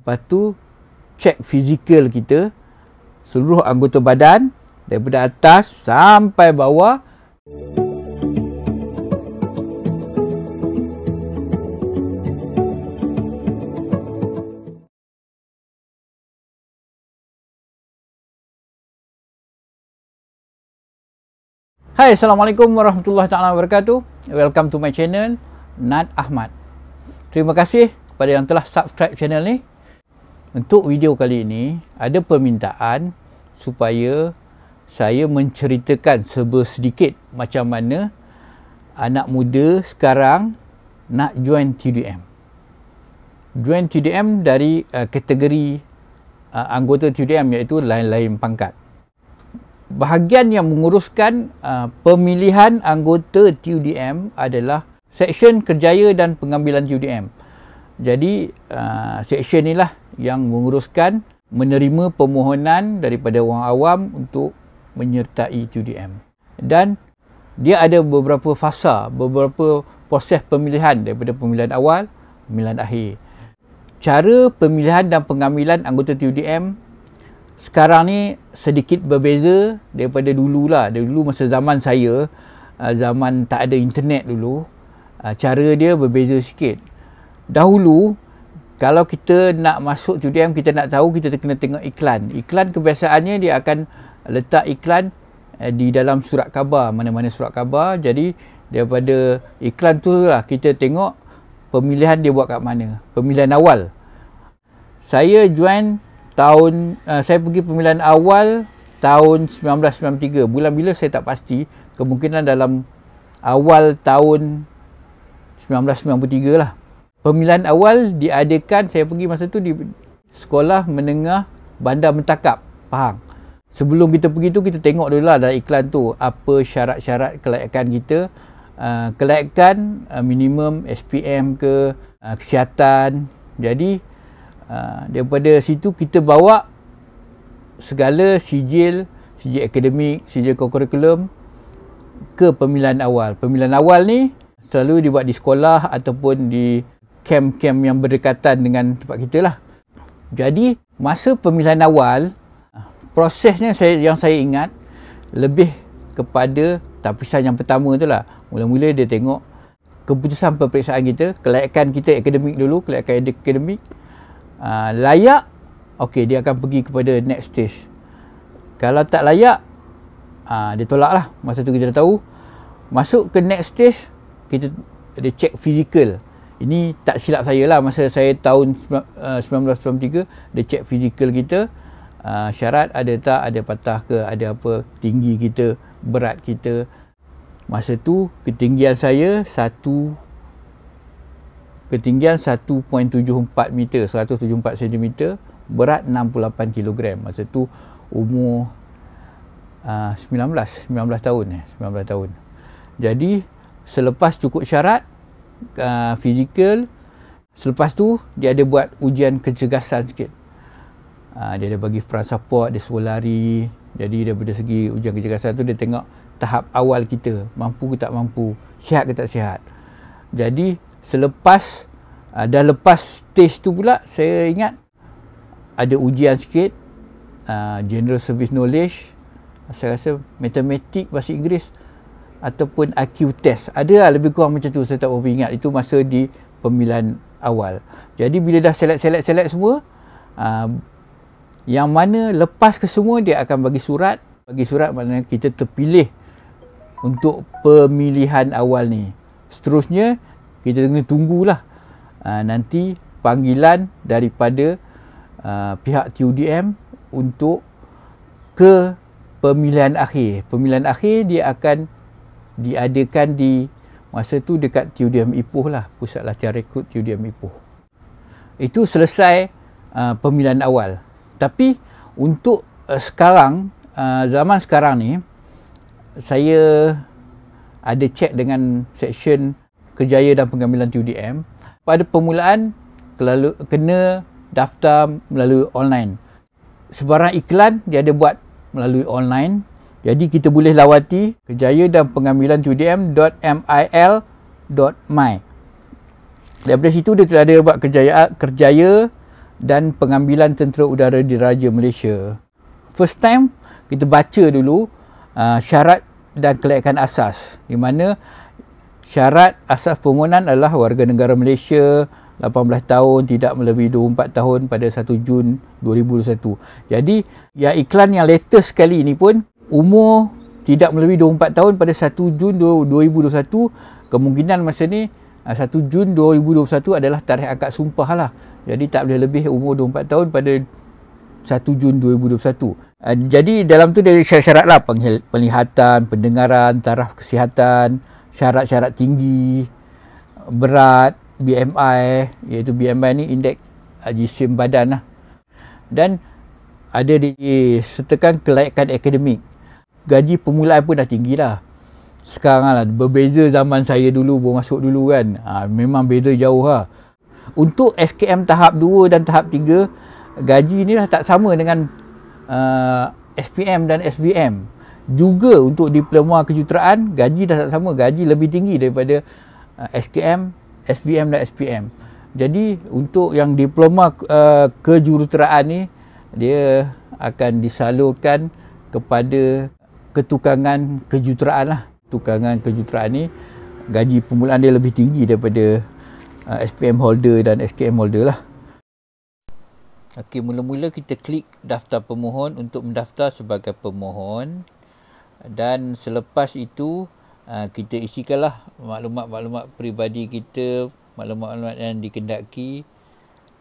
Lepas tu cek fizikal kita, seluruh anggota badan daripada atas sampai bawah. Hai, Assalamualaikum warahmatullahi taala wabarakatuh. Welcome to my channel, Nad Ahmad. Terima kasih kepada yang telah subscribe channel ni. Untuk video kali ini, ada permintaan supaya saya menceritakan sedikit macam mana anak muda sekarang nak join TUDM. Join TUDM dari kategori anggota TUDM, iaitu lain-lain pangkat. Bahagian yang menguruskan pemilihan anggota TUDM adalah Seksyen Kerjaya dan Pengambilan TUDM. Jadi seksyen inilah yang menguruskan menerima permohonan daripada orang awam untuk menyertai TUDM. Dan dia ada beberapa fasa, beberapa proses pemilihan, daripada pemilihan awal, pemilihan akhir. Cara pemilihan dan pengambilan anggota TUDM sekarang ni sedikit berbeza daripada dulu lah. Dulu masa zaman saya, zaman tak ada internet dulu, cara dia berbeza sikit. Dahulu, kalau kita nak masuk TUDM, kita nak tahu, kita kena tengok iklan. Iklan kebiasaannya dia akan letak iklan di dalam surat khabar, mana-mana surat khabar. Jadi daripada iklan tu lah kita tengok pemilihan dia buat kat mana. Pemilihan awal. Saya join saya pergi pemilihan awal tahun 1993. Bulan bila saya tak pasti, kemungkinan dalam awal tahun 1993 lah. Pemilihan awal diadakan, saya pergi masa tu di Sekolah Menengah Bandar Mentakap, Pahang. Sebelum kita pergi tu, kita tengok dulu lah dalam iklan tu apa syarat-syarat kelayakan kita. Kelayakan minimum SPM ke, kesihatan. Jadi daripada situ kita bawa segala sijil akademik, sijil kurikulum ke pemilihan awal. Pemilihan awal ni selalu dibuat di sekolah ataupun di kem-kem yang berdekatan dengan tempat kita lah. Jadi masa pemilihan awal, prosesnya yang saya ingat lebih kepada tapisan yang pertama tu lah. Mula-mula dia tengok keputusan peperiksaan kita, kelayakan kita akademik dulu, kelayakan akademik. Layak, okey, dia akan pergi kepada next stage. Kalau tak layak, dia tolak lah. Masa tu kita dah tahu. Masuk ke next stage, dia check fizikal. Ini tak silap saya lah, masa saya tahun 1993, dia check fizikal kita. Syarat ada tak, ada patah ke, ada apa, tinggi kita, berat kita. Masa tu ketinggian saya 1.74 meter, 174 cm, berat 68 kg. Masa tu umur 19 tahun. Jadi selepas cukup syarat fizikal, selepas tu dia ada buat ujian kecergasan sikit. Dia ada bagi peran support, dia suruh lari. Jadi daripada segi ujian kecergasan tu, dia tengok tahap awal kita, mampu ke tak mampu, sihat ke tak sihat. Jadi selepas dah lepas stage tu pula, saya ingat ada ujian sikit, general service knowledge, saya rasa matematik, bahasa Inggeris ataupun IQ test. Ada lah, lebih kurang macam tu, saya tak berapa ingat. Itu masa di pemilihan awal. Jadi bila dah select semua, yang mana lepas ke semua, dia akan bagi surat. Bagi surat maknanya kita terpilih untuk pemilihan awal ni. Seterusnya kita kena tunggulah nanti panggilan daripada pihak TUDM untuk ke pemilihan akhir. Pemilihan akhir dia akan diadakan di masa tu dekat TUDM Ipoh lah, Pusat Latihan Rekrut TUDM Ipoh. Itu selesai pemilihan awal. Tapi untuk sekarang, zaman sekarang ni, saya ada cek dengan Seksyen Kerjaya dan Pengambilan TUDM. Pada permulaan kena daftar melalui online. Sebarang iklan dia ada buat melalui online. Jadi kita boleh lawati Kerjaya dan Pengambilan TUDM.mil.my. Daripada situ dia telah ada buat kerjaya dan pengambilan Tentera Udara Diraja Malaysia. First time kita baca dulu syarat dan kelayakan asas, di mana syarat asas permohonan adalah warga negara Malaysia, 18 tahun, tidak melebihi 24 tahun pada 1 Jun 2021. Jadi yang iklan yang latest sekali ini pun umur tidak melebihi 24 tahun pada 1 Jun 2021. Kemungkinan masa ni 1 Jun 2021 adalah tarikh angkat sumpah lah. Jadi tak boleh lebih umur 24 tahun pada 1 Jun 2021. Jadi dalam tu dari syarat-syarat lah, penglihatan, pendengaran, taraf kesihatan, syarat-syarat tinggi, berat, BMI, iaitu BMI ni indeks jisim badan lah. Dan ada disertakan kelayakan akademik. Gaji permulaan pun dah tinggi lah. Sekarang lah, berbeza zaman saya dulu, baru masuk dulu kan. Memang beza jauh lah. Untuk SKM tahap 2 dan tahap 3, gaji ni dah tak sama dengan SPM dan SVM. Juga untuk diploma kejuruteraan, gaji dah tak sama. Gaji lebih tinggi daripada SKM, SVM dan SPM. Jadi untuk yang diploma kejuruteraan ni, dia akan disalurkan kepada ketukangan kejuruteraan lah. Tukangan kejuruteraan ni gaji permulaan dia lebih tinggi daripada SPM holder dan SKM holder lah. Okey, mula-mula kita klik daftar pemohon untuk mendaftar sebagai pemohon, dan selepas itu kita isikanlah maklumat-maklumat peribadi kita, maklumat-maklumat yang dikendaki,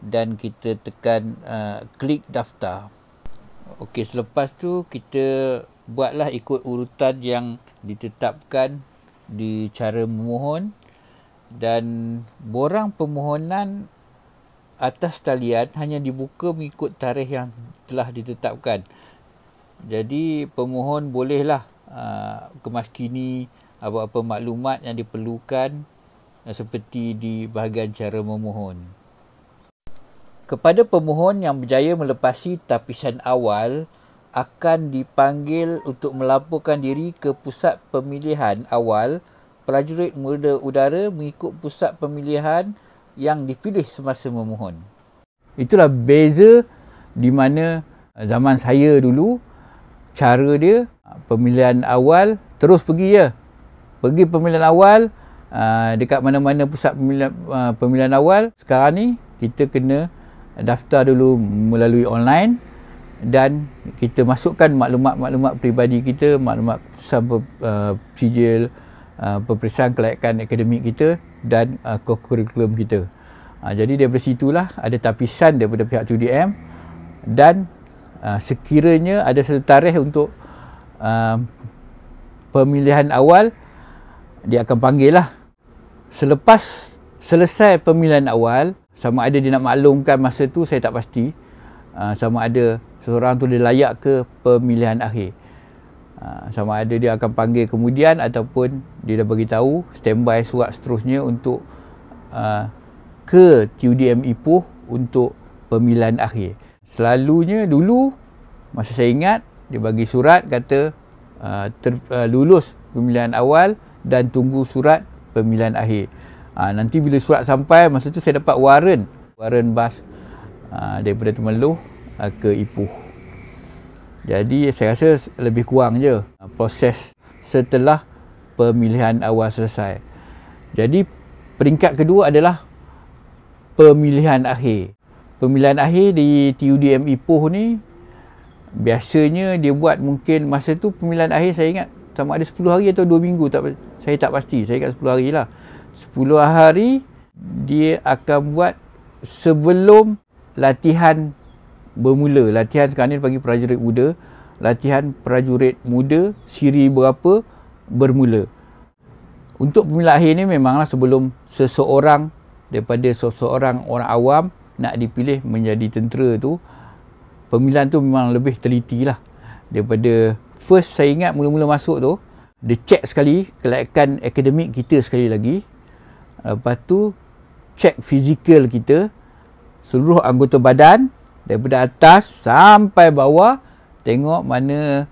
dan kita tekan klik daftar. Okey, selepas tu kita buatlah ikut urutan yang ditetapkan di cara memohon, dan borang permohonan atas talian hanya dibuka mengikut tarikh yang telah ditetapkan. Jadi pemohon bolehlah kemaskini apa-apa maklumat yang diperlukan seperti di bahagian cara memohon. Kepada pemohon yang berjaya melepasi tapisan awal, akan dipanggil untuk melaporkan diri ke pusat pemilihan awal prajurit muda udara mengikut pusat pemilihan yang dipilih semasa memohon. Itulah beza di mana zaman saya dulu, cara dia pemilihan awal terus pergi je. Pergi pemilihan awal dekat mana-mana pusat pemilihan awal. Sekarang ni kita kena daftar dulu melalui online, dan kita masukkan maklumat-maklumat peribadi kita, maklumat sijil, peperiksaan kelayakan akademik kita dan kurikulum kita. Jadi daripada situlah ada tapisan daripada pihak TUDM, dan sekiranya ada satu tarikh untuk pemilihan awal, dia akan panggil lah. Selepas selesai pemilihan awal, sama ada dia nak maklumkan masa tu, saya tak pasti, sama ada seseorang tu dia layak ke pemilihan akhir. Sama ada dia akan panggil kemudian ataupun dia dah bagi tahu standby surat seterusnya untuk ke TUDM Ipoh untuk pemilihan akhir. Selalunya dulu masa saya ingat, dia bagi surat kata lulus pemilihan awal dan tunggu surat pemilihan akhir. Nanti bila surat sampai, masa tu saya dapat waran bas daripada Temerloh ke Ipoh. Jadi saya rasa lebih kurang je proses setelah pemilihan awal selesai. Jadi peringkat kedua adalah pemilihan akhir. Pemilihan akhir di TUDM Ipoh ni biasanya dia buat, mungkin masa tu pemilihan akhir saya ingat sama ada 10 hari atau 2 minggu, saya tak pasti, saya ingat 10 hari lah. 10 hari dia akan buat sebelum latihan bermula. Latihan sekarang ni dipanggil prajurit muda. Latihan prajurit muda siri berapa bermula. Untuk pemilihan akhir ni memanglah sebelum seseorang daripada seseorang orang awam nak dipilih menjadi tentera tu, pemilihan tu memang lebih teliti lah. Daripada first saya ingat mula-mula masuk tu, dia check sekali kelayakan akademik kita sekali lagi. Lepas tu check fizikal kita, seluruh anggota badan daripada atas sampai bawah, tengok mana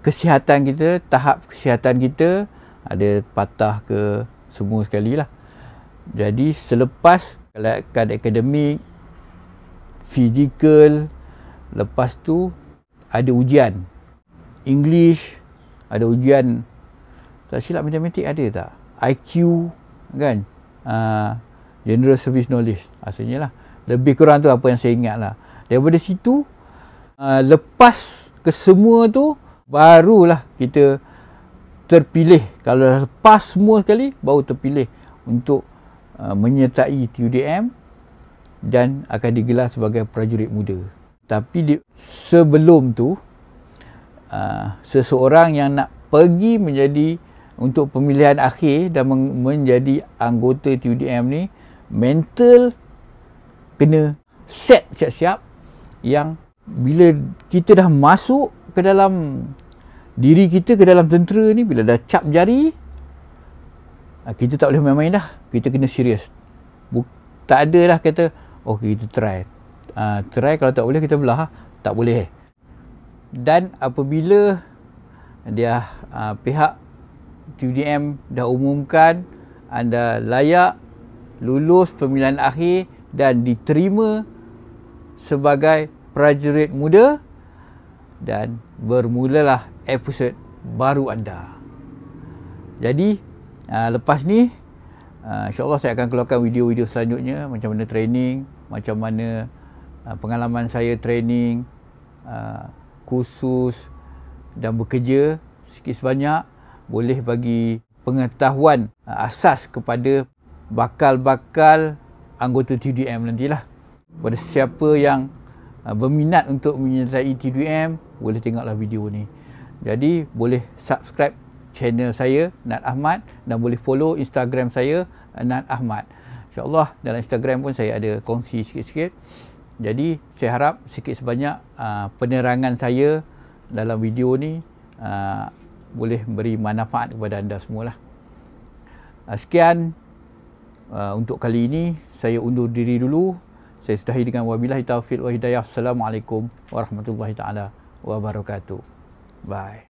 kesihatan kita, tahap kesihatan kita, ada patah ke, semua sekali lah. Jadi selepas kelayakan akademik, fizikal, lepas tu ada ujian English, ada ujian tak silap matematik ada tak, IQ kan, general service knowledge asalnya lah. Lebih kurang tu apa yang saya ingat lah. Daripada situ lepas ke semua tu barulah kita terpilih. Kalau dah lepas semua sekali baru terpilih untuk menyertai TUDM dan akan digelar sebagai prajurit muda. Tapi sebelum tu seseorang yang nak pergi menjadi untuk pemilihan akhir dan menjadi anggota TUDM ni, mental kena set siap-siap, yang bila kita dah masuk ke dalam diri kita, ke dalam tentera ni, bila dah cap jari, kita tak boleh main-main dah. Kita kena serius. Tak ada dah kata okey kita try. Try, kalau tak boleh kita belah. Tak boleh. Dan apabila dia pihak TUDM dah umumkan anda layak lulus pemilihan akhir dan diterima sebagai prajurit muda, dan bermulalah episod baru anda. Jadi lepas ni insyaAllah saya akan keluarkan video-video selanjutnya, macam mana training, macam mana pengalaman saya training, kursus dan bekerja, sikit sebanyak boleh bagi pengetahuan asas kepada bakal-bakal anggota TUDM nantilah. Pada siapa yang berminat untuk menyertai TUDM, boleh tengoklah video ni. Jadi boleh subscribe channel saya Nat Ahmad dan boleh follow Instagram saya Nat Ahmad. InsyaAllah dalam Instagram pun saya ada kongsi sikit-sikit. Jadi saya harap sikit sebanyak penerangan saya dalam video ni boleh beri manfaat kepada anda semualah. Sekian untuk kali ini, saya undur diri dulu. Saya sudahi dengan wabillahi taufiq wa hidayah. Assalamualaikum warahmatullahi taala wabarakatuh. Bye.